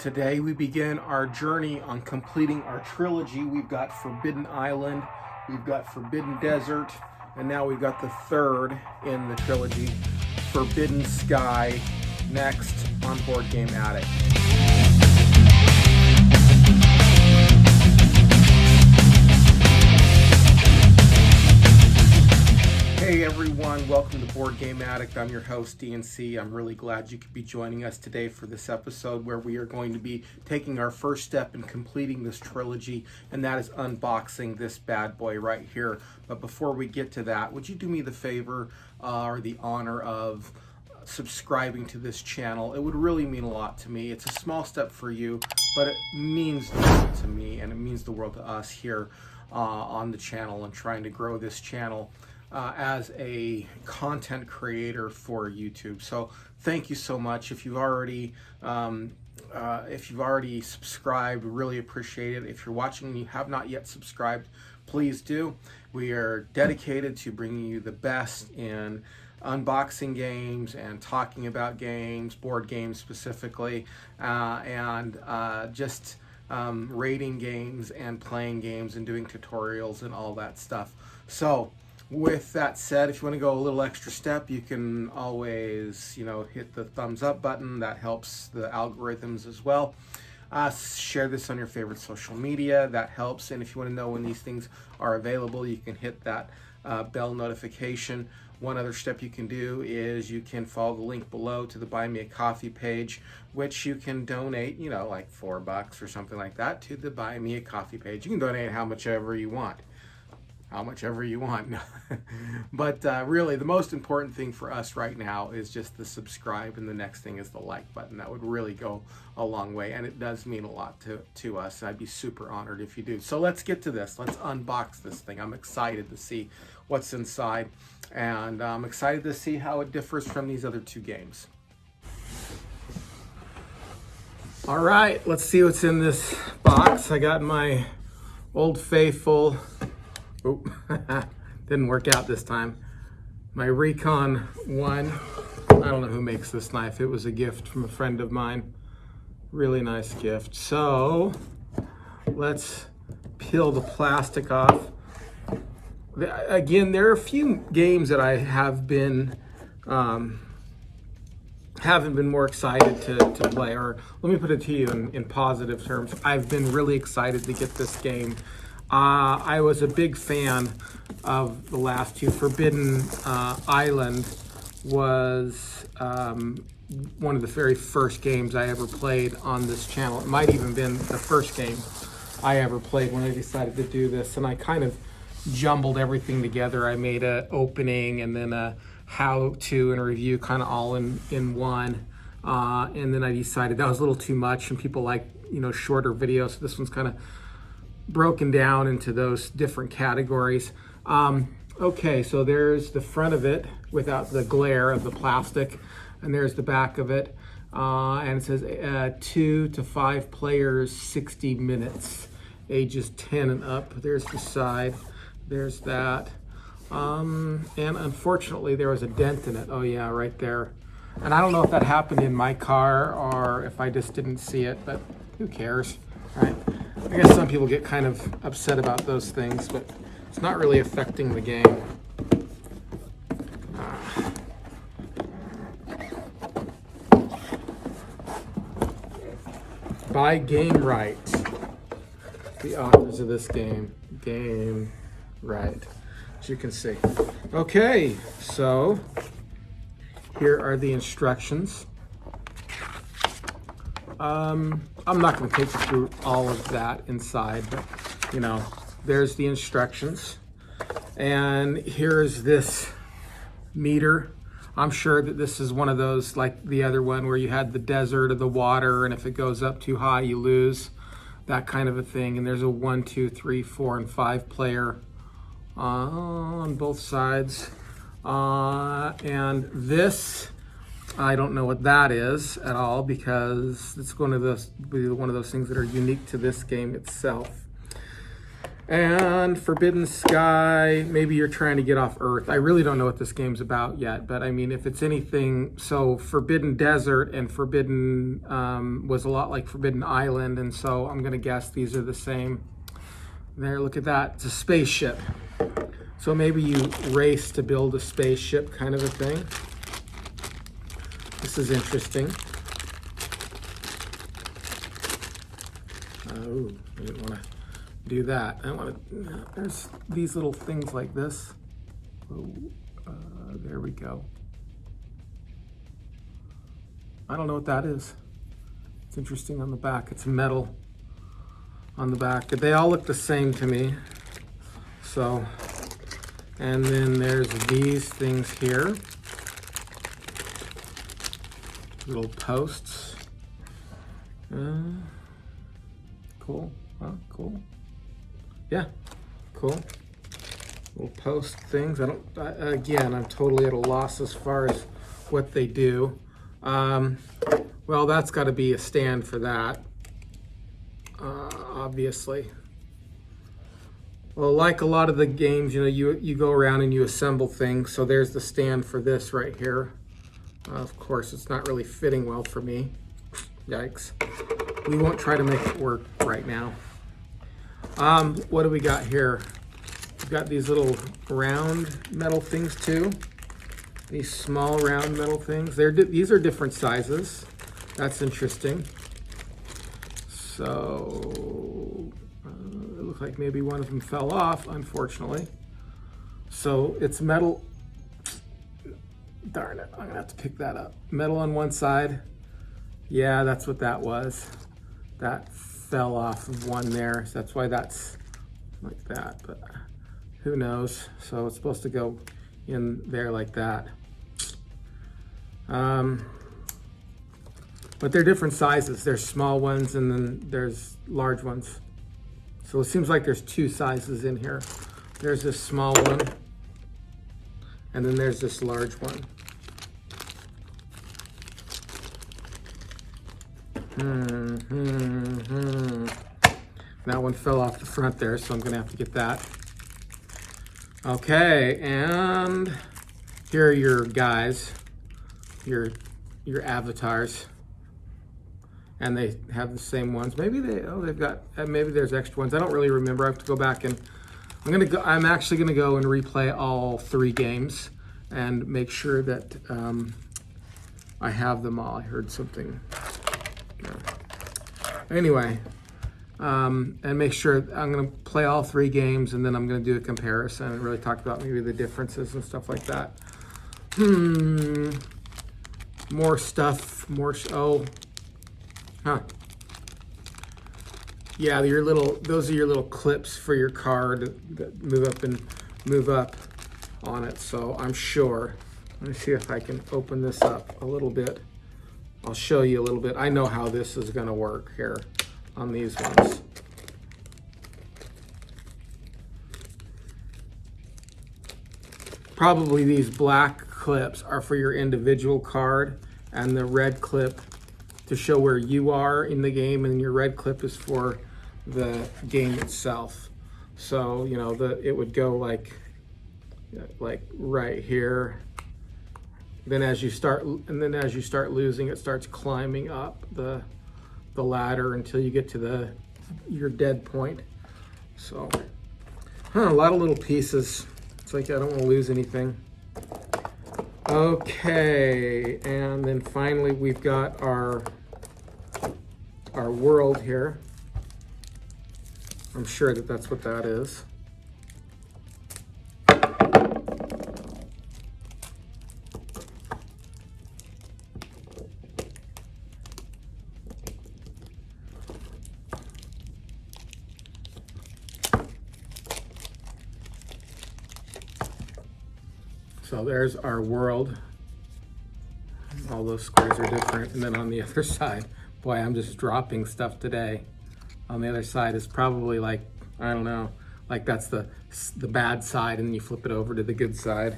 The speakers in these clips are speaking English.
Today we begin our journey on completing our trilogy. We've got Forbidden Island, we've got Forbidden Desert, and now we've got the third in the trilogy, Forbidden Sky, next on Board Game Addict. Hey everyone, welcome to Board Game Addict. I'm your host, DNC. I'm really glad you could be joining us today for this episode where we are going to be taking our first step in completing this trilogy, and that is unboxing this bad boy right here. But before we get to that, would you do me the favor or the honor of subscribing to this channel? It would really mean a lot to me. It's a small step for you, but it means the world to me, and it means the world to us here on the channel and trying to grow this channel as a content creator for YouTube. So thank you so much. If you've already subscribed, really appreciate it. If you're watching and you have not yet subscribed, please do. We are dedicated to bringing you the best in unboxing games and talking about games, board games specifically, and just rating games and playing games and doing tutorials and all that stuff. So with that said, if you want to go a little extra step, you can always, hit the thumbs up button. That helps the algorithms as well. Share this on your favorite social media. That helps. And if you want to know when these things are available, you can hit that bell notification. One other step you can do is you can follow the link below to the Buy Me a Coffee page, which you can donate, like $4 or something like that to the Buy Me a Coffee page. You can donate how much ever you want. But really the most important thing for us right now is just the subscribe, and the next thing is the like button. That would really go a long way, and it does mean a lot to us. I'd be super honored if you do. So let's get to this. Let's unbox this thing. I'm excited to see what's inside, and I'm excited to see how it differs from these other two games. All right, let's see what's in this box. I got my Old Faithful. Oh, didn't work out this time. My Recon 1. I don't know who makes this knife. It was a gift from a friend of mine. Really nice gift. So let's peel the plastic off. Again, there are a few games that I have been haven't been more excited to play, or let me put it to you in positive terms. I've been really excited to get this game. I was a big fan of the last two. Forbidden Island was one of the very first games I ever played on this channel. It might even been the first game I ever played when I decided to do this, and I kind of jumbled everything together. I made an opening and then a how-to and a review kind of all in one, and then I decided that was a little too much, and people like shorter videos, so this one's kind of broken down into those different categories. Okay, so there's the front of it without the glare of the plastic, and there's the back of it, and it says 2 to 5 players, 60 minutes, ages 10 and up. There's the side, there's that, and unfortunately there was a dent in it. Oh yeah, right there. And I don't know if that happened in my car or if I just didn't see it, but who cares, right? I guess some people get kind of upset about those things, but it's not really affecting the game. By Game Right, the authors of this game. Game Right, as you can see. Okay, so here are the instructions. I'm not going to take you through all of that inside, but there's the instructions. And here's this meter. I'm sure that this is one of those like the other one where you had the desert or the water, and if it goes up too high you lose, that kind of a thing. And there's a 1, 2, 3, 4, and 5 player on both sides. And this, I don't know what that is at all, because it's one of those things that are unique to this game itself. And Forbidden Sky, maybe you're trying to get off Earth. I really don't know what this game's about yet, but I mean, if it's anything, so Forbidden Desert and Forbidden was a lot like Forbidden Island, and so I'm gonna guess these are the same. There, look at that, it's a spaceship. So maybe you race to build a spaceship kind of a thing. This is interesting. Oh, I didn't want to do that. I want to, there's these little things like this. Oh, there we go. I don't know what that is. It's interesting on the back. It's metal on the back. They all look the same to me. So, and then there's these things here. Little posts. Cool. Huh? Cool. Yeah. Cool. Little post things. Again, I'm totally at a loss as far as what they do. Well, that's got to be a stand for that. Obviously. Well, like a lot of the games, you know, you go around and you assemble things. So there's the stand for this right here. Of course, it's not really fitting well for me. Yikes. We won't try to make it work right now. What do we got here? We've got these little round metal things too. These small round metal things. These are different sizes. That's interesting. So it looks like maybe one of them fell off, unfortunately. So it's metal. Darn it, I'm gonna have to pick that up. Metal on one side. Yeah, that's what that was. That fell off of one there. So that's why that's like that, but who knows? So it's supposed to go in there like that. But they're different sizes. There's small ones and then there's large ones. So it seems like there's two sizes in here. There's this small one and then there's this large one. That one fell off the front there, so I'm gonna have to get that. Okay, and here are your guys, your avatars, and they have the same ones. Maybe they've got maybe there's extra ones. I don't really remember. I have to go back and I'm actually gonna go and replay all 3 games and make sure that I have them all. I heard something. Anyway, and make sure I'm going to play all 3 games and then I'm going to do a comparison and really talk about maybe the differences and stuff like that. More stuff, yeah, those are your little clips for your card that move up and move up on it. So I'm sure, let me see if I can open this up a little bit. I'll show you a little bit. I know how this is going to work here on these ones. Probably these black clips are for your individual card and the red clip to show where you are in the game, and your red clip is for the game itself. So, you know, it would go like right here. Then as you start losing, it starts climbing up the ladder until you get to your dead point. So, a lot of little pieces. It's like I don't want to lose anything. Okay, and then finally we've got our world here. I'm sure that that's what that is. So there's our world. All those squares are different. And then on the other side, boy, I'm just dropping stuff today. On the other side is probably like, I don't know, like that's the bad side, and then you flip it over to the good side.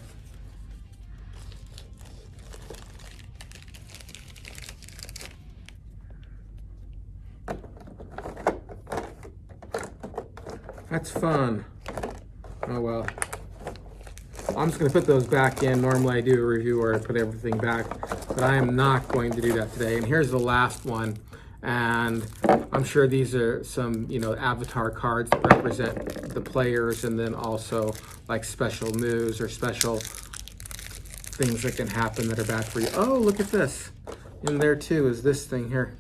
That's fun. Oh well. I'm just going to put those back in. Normally I do a review where I put everything back, but I am not going to do that today. And here's the last one. And I'm sure these are some, avatar cards that represent the players, and then also like special moves or special things that can happen that are bad for you. Oh, look at this. In there too is this thing here.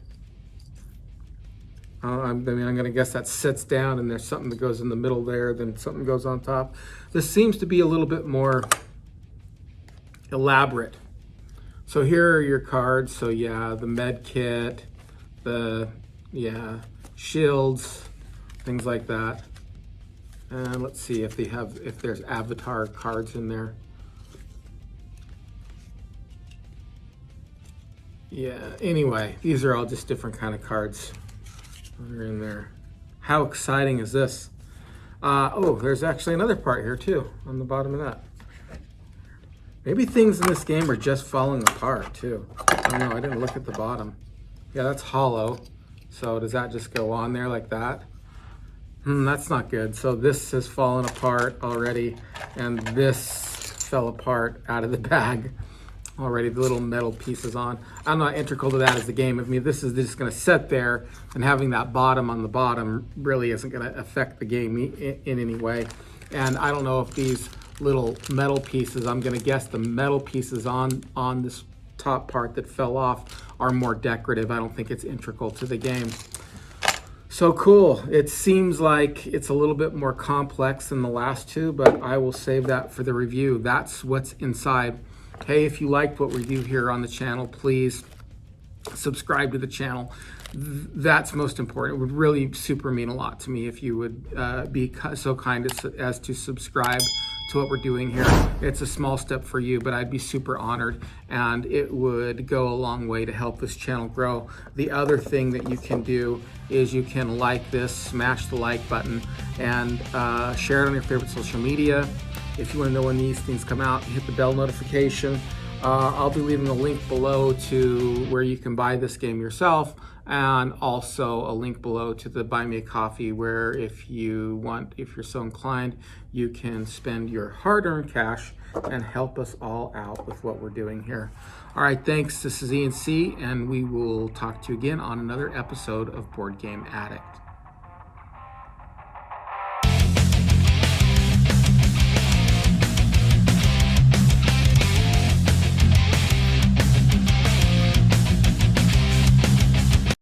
I'm going to guess that sits down, and there's something that goes in the middle there, then something goes on top. This seems to be a little bit more elaborate. So here are your cards. So yeah, the med kit, shields, things like that. And let's see if there's avatar cards in there. Yeah, anyway, these are all just different kind of cards. They're in there. How exciting is this? Oh, there's actually another part here too, on the bottom of that. Maybe things in this game are just falling apart too. I don't know, I didn't look at the bottom. Yeah, that's hollow. So does that just go on there like that? That's not good. So this has fallen apart already, and this fell apart out of the bag already, the little metal pieces on. I'm not integral to that as the game. I mean, this is just going to sit there, and having that bottom on the bottom really isn't going to affect the game in any way. And I don't know if these little metal pieces, I'm going to guess the metal pieces on this top part that fell off are more decorative. I don't think it's integral to the game. So cool. It seems like it's a little bit more complex than the last two, but I will save that for the review. That's what's inside. Hey, if you liked what we do here on the channel, please subscribe to the channel. That's most important. It would really super mean a lot to me if you would be so kind as to subscribe to what we're doing here. It's a small step for you, but I'd be super honored, and it would go a long way to help this channel grow. The other thing that you can do is you can like this, smash the like button, and share it on your favorite social media. If you want to know when these things come out, hit the bell notification. I'll be leaving a link below to where you can buy this game yourself, and also a link below to the Buy Me a Coffee, where if you're so inclined, you can spend your hard-earned cash and help us all out with what we're doing here. All right, thanks. This is Ian C., and we will talk to you again on another episode of Board Game Addict.